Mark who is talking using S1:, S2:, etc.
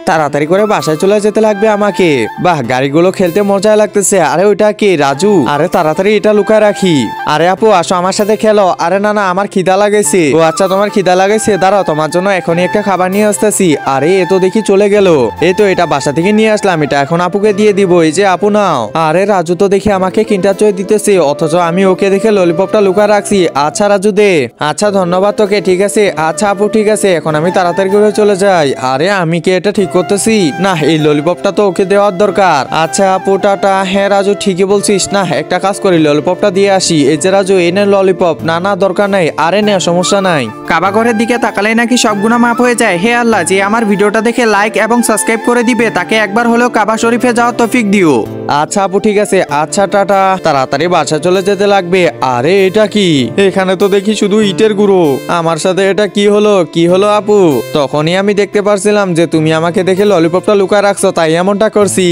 S1: তাড়াতাড়ি করে বাসায় চলে যেতে লাগবে আমাকে। বাহ, গাড়িগুলো খেলতে মজা লাগতেছে। আরে ওইটা কি রাজু? আরে তাড়াতাড়ি এটা লুকায় রাখি। আরে আপু আসো আমার সাথে খেলো। আরে না না, আমার খিদা লাগাইছে। ও আচ্ছা, তোমার খিদা লাগাইছে, দাঁড়াও তোমার জন্য এখনই একটা খাবার নিয়ে আসতেছি। আরে এ তো দেখি চলে গেল। এই তো এটা বাসা থেকে নিয়ে আসলাম, এটা এখন আপুকে দিয়ে দিব। এই যে আপু নাও। আরে রাজু তো দেখি আমাকে কিন্টার চয় দিতেছে, অথচ আমি ওকে দেখে ললিপপটা লুকায় রাখছি। আচ্ছা রাজু দে। আচ্ছা ধন্যবাদ তোকে, ঠিক আছে। আচ্ছা আপু ঠিক আছে, এখন আমি তাড়াতাড়ি করে চলে যাই। আরে আমি কি এটা ঠিক করতেছি? না, এই ললিপপটা তো ওকে দেওয়ার দরকার। আচ্ছা আপু টাটা। হ্যাঁ রাজু ঠিকই বলছিস। না একটা কাজ করি, ললিপপটা দিয়ে আসি। এই যে রাজু এই নে ললিপপ। না না দরকার নাই। আরে নে, সমস্যা নাই।
S2: কাবা ঘরের দিকে তাকালেই নাকি সব গুনাহ মাফ হয়ে যায়। হে আল্লাহ, যে আমার ভিডিওটা দেখে লাইক এবং সাবস্ক্রাইব করে দিবে তাকে একবার হলেও কাবা শরীফে যাওয়ার তৌফিক দিও।
S1: আচ্ছা আপু ঠিক আছে। আচ্ছা টাটা। তাড়াতাড়ি বাসা চলে যেতে লাগবে। আরে এটা কি? এখানে তো দেখি শুধু ইটের গুঁড়ো। আমার সাথে এটা কি হলো? কি হলো আপু? তখনই আমি দেখতে পারছিলাম যে তুমি আমাকে দেখে ললিপপটা লুকায় রাখছো, তাই এমনটা করছি।